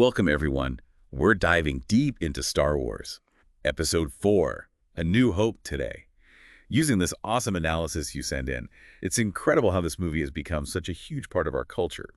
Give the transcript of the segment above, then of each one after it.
Welcome, everyone. We're diving deep into Star Wars. Episode 4, A New Hope today. Using this awesome analysis you send in, it's incredible how this movie has become such a huge part of our culture.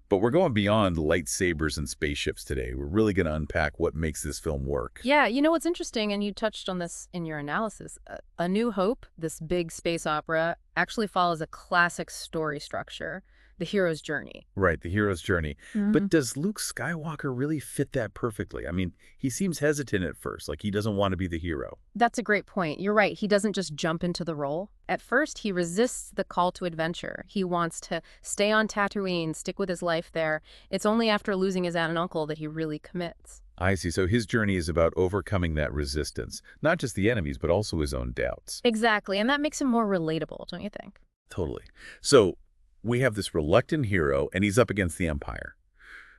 But we're going beyond lightsabers and spaceships today. We're really going to unpack what makes this film work. Yeah, you know what's interesting, and you touched on this in your analysis. A New Hope, this big space opera, actually follows a classic story structure, the hero's journey. Right, the hero's journey. Mhm. But does Luke Skywalker really fit that perfectly? I mean, he seems hesitant at first, like he doesn't want to be the hero. That's a great point. You're right. He doesn't just jump into the role. At first, he resists the call to adventure. He wants to stay on Tatooine, stick with his life there. It's only after losing his aunt and uncle that he really commits. I see. So his journey is about overcoming that resistance, not just the enemies, but also his own doubts. Exactly, and that makes him more relatable, don't you think? Totally. So we have this reluctant hero, and he's up against the Empire,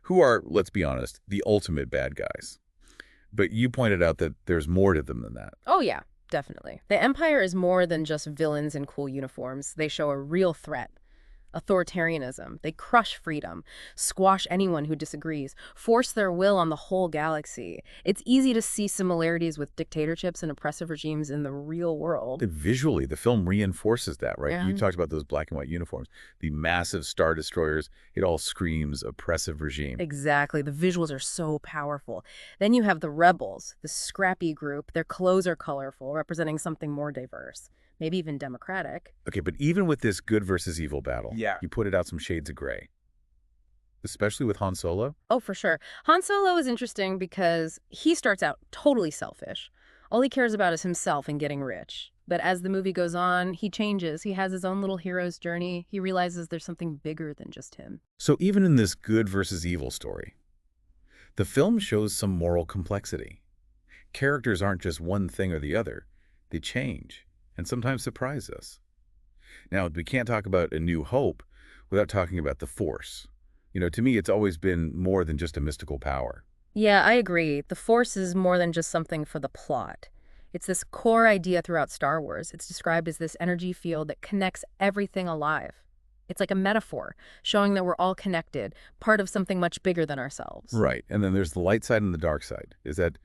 who are, let's be honest, the ultimate bad guys. But you pointed out that there's more to them than that. Oh, yeah, definitely. The Empire is more than just villains in cool uniforms. They show a real threat. Authoritarianism. They crush freedom, squash anyone who disagrees, force their will on the whole galaxy. It's easy to see similarities with dictatorships and oppressive regimes in the real world. Visually, the film reinforces that, right? Yeah. You talked about those black and white uniforms, the massive Star Destroyers. It all screams oppressive regime. Exactly. The visuals are so powerful. Then you have the rebels, the scrappy group. Their clothes are colorful, representing something more diverse, maybe even democratic. Okay, but even with this good versus evil battle, Yeah. you put it out some shades of gray, especially with Han Solo. Oh, for sure. Han Solo is interesting because he starts out totally selfish. All he cares about is himself and getting rich. But as the movie goes on, he changes. He has his own little hero's journey. He realizes there's something bigger than just him. So even in this good versus evil story, the film shows some moral complexity. Characters aren't just one thing or the other. They change and sometimes surprise us. Now, we can't talk about A New Hope without talking about the Force. To me, it's always been more than just a mystical power. Yeah, I agree. The Force is more than just something for the plot. It's this core idea throughout Star Wars. It's described as this energy field that connects everything alive. It's like a metaphor, showing that we're all connected, part of something much bigger than ourselves. Right, and then there's the light side and the dark side. Is that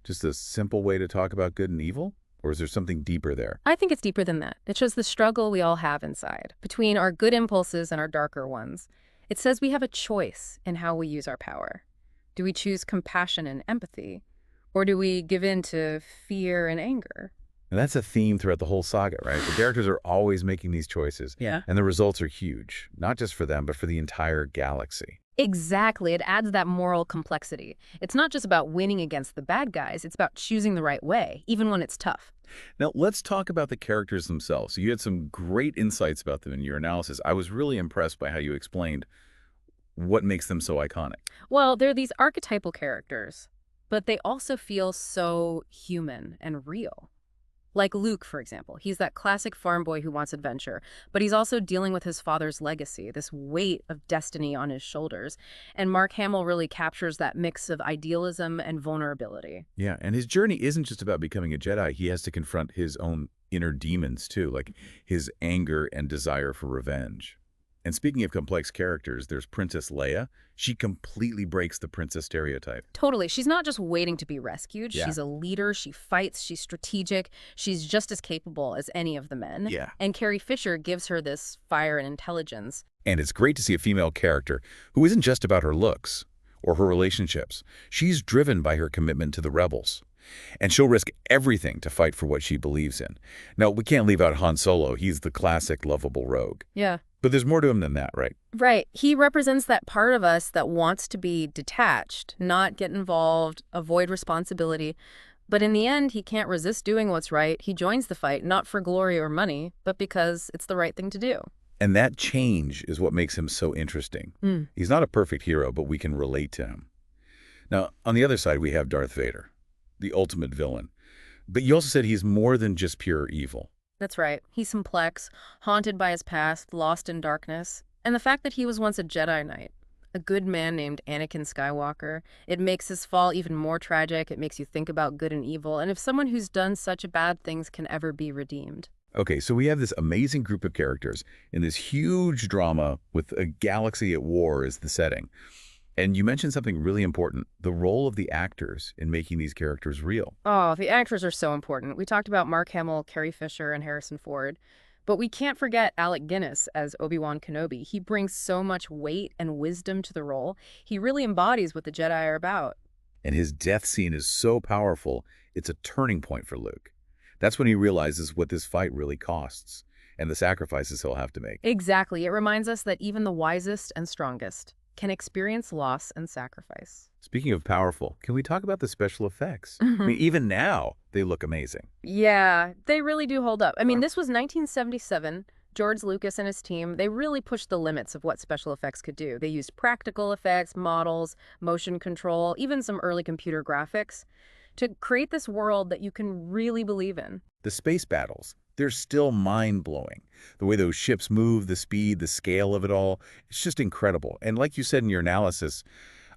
just a simple way to talk about good and evil? Or is there something deeper there? I think it's deeper than that. It shows the struggle we all have inside, between our good impulses and our darker ones. It says we have a choice in how we use our power. Do we choose compassion and empathy? Or do we give in to fear and anger? And that's a theme throughout the whole saga, right? The characters are always making these choices. Yeah. And the results are huge, not just for them, but for the entire galaxy. Exactly. It adds that moral complexity. It's not just about winning against the bad guys. It's about choosing the right way, even when it's tough. Now, let's talk about the characters themselves. So you had some great insights about them in your analysis. I was really impressed by how you explained what makes them so iconic. Well, they're these archetypal characters, but they also feel so human and real. Like Luke, for example. He's that classic farm boy who wants adventure, but he's also dealing with his father's legacy, this weight of destiny on his shoulders. And Mark Hamill really captures that mix of idealism and vulnerability. Yeah, and his journey isn't just about becoming a Jedi. He has to confront his own inner demons, too, like his anger and desire for revenge. And speaking of complex characters, there's Princess Leia. She completely breaks the princess stereotype. Totally. She's not just waiting to be rescued. Yeah. She's a leader. She fights. She's strategic. She's just as capable as any of the men. Yeah. And Carrie Fisher gives her this fire and intelligence. And it's great to see a female character who isn't just about her looks or her relationships. She's driven by her commitment to the rebels. And she'll risk everything to fight for what she believes in. Now, we can't leave out Han Solo. He's the classic lovable rogue. Yeah. But there's more to him than that, right? Right. He represents that part of us that wants to be detached, not get involved, avoid responsibility. But in the end, he can't resist doing what's right. He joins the fight, not for glory or money, but because it's the right thing to do. And that change is what makes him so interesting. He's not a perfect hero, but we can relate to him. Now, on the other side, we have Darth Vader, the ultimate villain. But you also said he's more than just pure evil. That's right. He's complex, haunted by his past, lost in darkness. And the fact that he was once a Jedi Knight, a good man named Anakin Skywalker, it makes his fall even more tragic. It makes you think about good and evil, and if someone who's done such bad things can ever be redeemed. Okay, so we have this amazing group of characters in this huge drama with a galaxy at war as the setting. And you mentioned something really important, the role of the actors in making these characters real. Oh, the actors are so important. We talked about Mark Hamill, Carrie Fisher, and Harrison Ford. But we can't forget Alec Guinness as Obi-Wan Kenobi. He brings so much weight and wisdom to the role. He really embodies what the Jedi are about. And his death scene is so powerful, it's a turning point for Luke. That's when he realizes what this fight really costs and the sacrifices he'll have to make. Exactly. It reminds us that even the wisest and strongest can experience loss and sacrifice. Speaking of powerful, can we talk about the special effects? I mean, even now, they look amazing. Yeah, they really do hold up. I mean, this was 1977. George Lucas and his team, they really pushed the limits of what special effects could do. They used practical effects, models, motion control, even some early computer graphics to create this world that you can really believe in. The space battles, they're still mind-blowing. The way those ships move, the speed, the scale of it all, it's just incredible. And like you said in your analysis,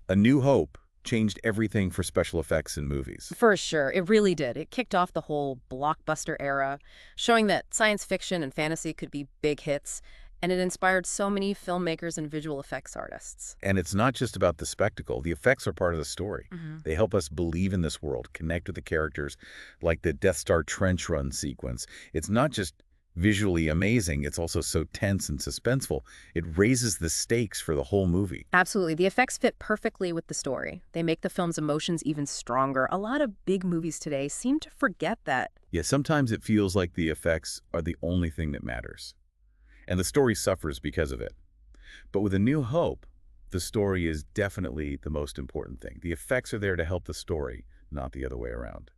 A New Hope changed everything for special effects in movies. For sure, it really did. It kicked off the whole blockbuster era, showing that science fiction and fantasy could be big hits, and it inspired so many filmmakers and visual effects artists. And it's not just about the spectacle. The effects are part of the story. They help us believe in this world, connect with the characters, like the Death Star trench run sequence. It's not just visually amazing, it's also so tense and suspenseful. It raises the stakes for the whole movie. Absolutely. The effects fit perfectly with the story. They make the film's emotions even stronger. A lot of big movies today seem to forget that. Yeah, sometimes it feels like the effects are the only thing that matters. And the story suffers because of it. But with A New Hope, the story is definitely the most important thing. The effects are there to help the story, not the other way around.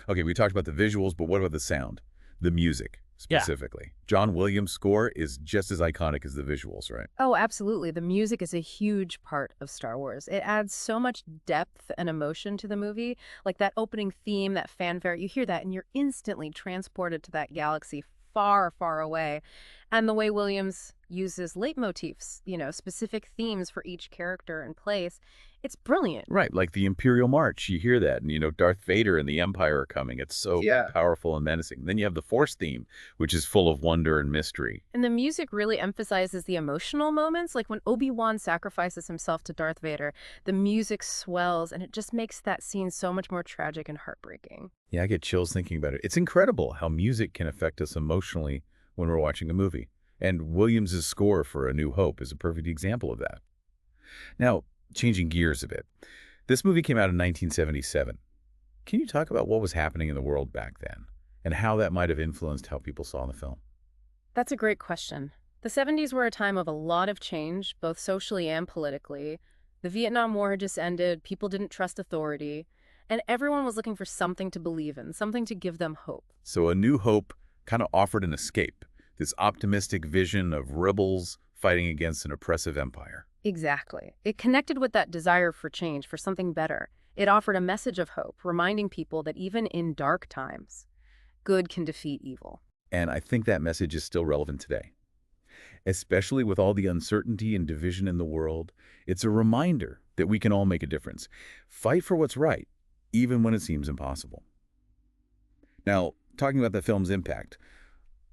Okay, we talked about the visuals, but what about the sound? The music, specifically. John Williams' score is just as iconic as the visuals, right? Oh, absolutely. The music is a huge part of Star Wars. It adds so much depth and emotion to the movie. Like that opening theme, that fanfare, you hear that and you're instantly transported to that galaxy far, far away. And the way Williams uses leitmotifs, specific themes for each character and place, it's brilliant. Right, like the Imperial March, you hear that, and Darth Vader and the Empire are coming. It's so powerful and menacing. Then you have the Force theme, which is full of wonder and mystery. And the music really emphasizes the emotional moments, like when Obi-Wan sacrifices himself to Darth Vader, the music swells, and it just makes that scene so much more tragic and heartbreaking. Yeah, I get chills thinking about it. It's incredible how music can affect us emotionally when we're watching a movie. And Williams' score for A New Hope is a perfect example of that. Now, changing gears a bit. This movie came out in 1977. Can you talk about what was happening in the world back then and how that might have influenced how people saw the film? That's a great question. The 70s were a time of a lot of change, both socially and politically. The Vietnam War had just ended, people didn't trust authority, and everyone was looking for something to believe in, something to give them hope. So A New Hope kind of offered an escape, this optimistic vision of rebels fighting against an oppressive empire. Exactly. It connected with that desire for change, for something better. It offered a message of hope, reminding people that even in dark times, good can defeat evil. And I think that message is still relevant today. Especially with all the uncertainty and division in the world, it's a reminder that we can all make a difference. Fight for what's right, even when it seems impossible. Now, talking about the film's impact,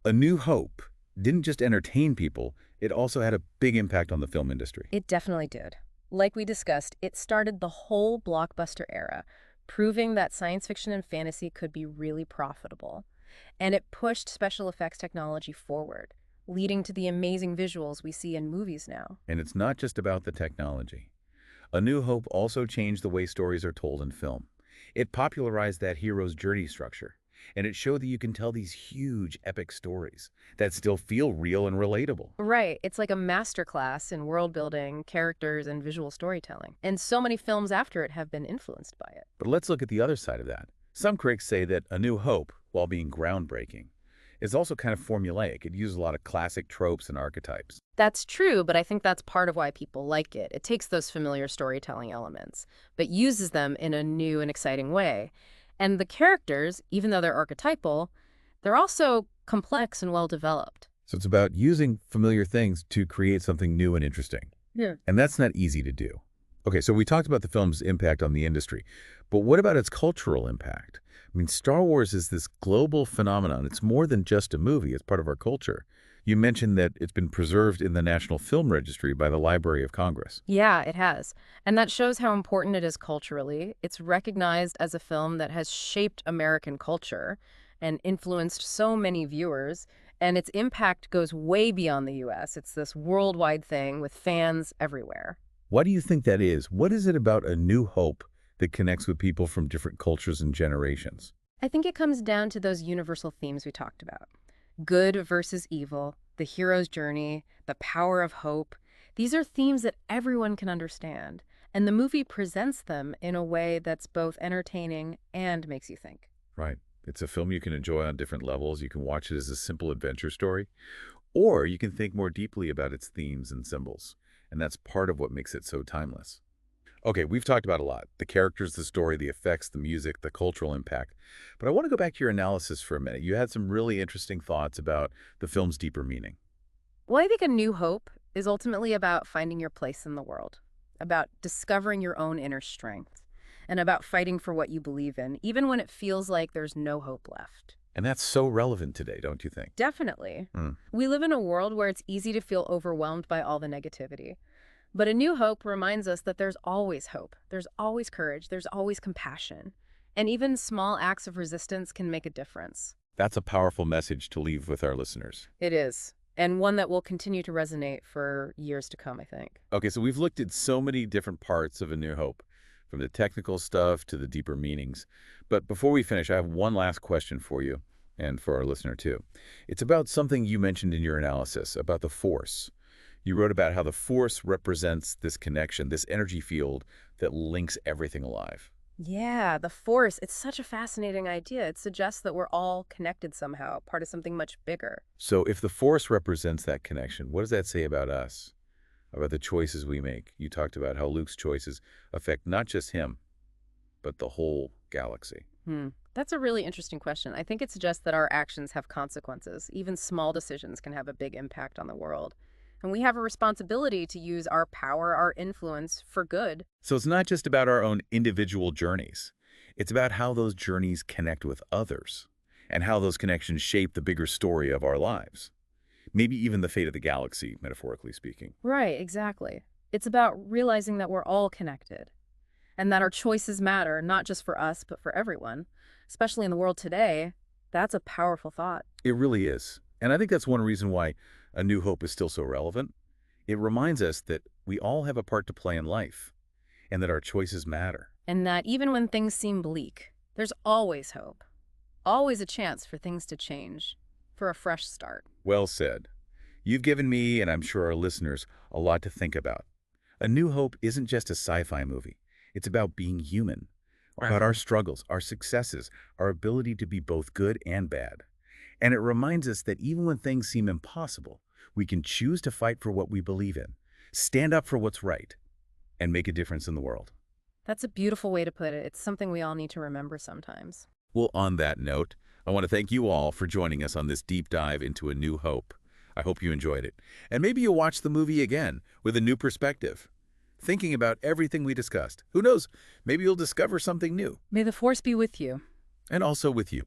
A New Hope didn't just entertain people, it also had a big impact on the film industry. It definitely did. Like we discussed, it started the whole blockbuster era, proving that science fiction and fantasy could be really profitable. And it pushed special effects technology forward, leading to the amazing visuals we see in movies now. And it's not just about the technology. A New Hope also changed the way stories are told in film. It popularized that hero's journey structure, and it showed that you can tell these huge, epic stories that still feel real and relatable. Right. It's like a masterclass in world building, characters, and visual storytelling. And so many films after it have been influenced by it. But let's look at the other side of that. Some critics say that A New Hope, while being groundbreaking, is also kind of formulaic. It uses a lot of classic tropes and archetypes. That's true, but I think that's part of why people like it. It takes those familiar storytelling elements, but uses them in a new and exciting way. And the characters, even though they're archetypal, they're also complex and well-developed. So it's about using familiar things to create something new and interesting. Yeah. And that's not easy to do. Okay, so we talked about the film's impact on the industry, but what about its cultural impact? I mean, Star Wars is this global phenomenon. It's more than just a movie. It's part of our culture. You mentioned that it's been preserved in the National Film Registry by the Library of Congress. Yeah, it has. And that shows how important it is culturally. It's recognized as a film that has shaped American culture and influenced so many viewers, and its impact goes way beyond the US. It's this worldwide thing with fans everywhere. Why do you think that is? What is it about A New Hope that connects with people from different cultures and generations? I think it comes down to those universal themes we talked about. Good versus evil, the hero's journey, the power of hope. These are themes that everyone can understand, and the movie presents them in a way that's both entertaining and makes you think. Right. It's a film you can enjoy on different levels. You can watch it as a simple adventure story, or you can think more deeply about its themes and symbols. And that's part of what makes it so timeless. Okay, we've talked about a lot. The characters, the story, the effects, the music, the cultural impact. But I want to go back to your analysis for a minute. You had some really interesting thoughts about the film's deeper meaning. Well, I think A New Hope is ultimately about finding your place in the world, about discovering your own inner strength, and about fighting for what you believe in, even when it feels like there's no hope left. And that's so relevant today, don't you think? Definitely. Mm. We live in a world where it's easy to feel overwhelmed by all the negativity. But A New Hope reminds us that there's always hope, there's always courage, there's always compassion. And even small acts of resistance can make a difference. That's a powerful message to leave with our listeners. It is. And one that will continue to resonate for years to come, I think. Okay, so we've looked at so many different parts of A New Hope, from the technical stuff to the deeper meanings. But before we finish, I have one last question for you and for our listener too. It's about something you mentioned in your analysis, about the Force. You wrote about how the Force represents this connection, this energy field that links everything alive. Yeah, the Force, it's such a fascinating idea. It suggests that we're all connected somehow, part of something much bigger. So if the Force represents that connection, what does that say about us, about the choices we make? You talked about how Luke's choices affect not just him, but the whole galaxy. That's a really interesting question. I think it suggests that our actions have consequences. Even small decisions can have a big impact on the world. And we have a responsibility to use our power, our influence for good. So it's not just about our own individual journeys. It's about how those journeys connect with others and how those connections shape the bigger story of our lives. Maybe even the fate of the galaxy, metaphorically speaking. Right, exactly. It's about realizing that we're all connected and that our choices matter, not just for us, but for everyone. Especially in the world today, that's a powerful thought. It really is. And I think that's one reason why A New Hope is still so relevant. It reminds us that we all have a part to play in life and that our choices matter. And that even when things seem bleak, there's always hope. Always a chance for things to change, for a fresh start. Well said. You've given me, and I'm sure our listeners, a lot to think about. A New Hope isn't just a sci-fi movie. It's about being human, about our struggles, our successes, our ability to be both good and bad. And it reminds us that even when things seem impossible, we can choose to fight for what we believe in, stand up for what's right, and make a difference in the world. That's a beautiful way to put it. It's something we all need to remember sometimes. Well, on that note, I want to thank you all for joining us on this deep dive into A New Hope. I hope you enjoyed it. And maybe you'll watch the movie again with a new perspective, thinking about everything we discussed. Who knows? Maybe you'll discover something new. May the Force be with you. And also with you.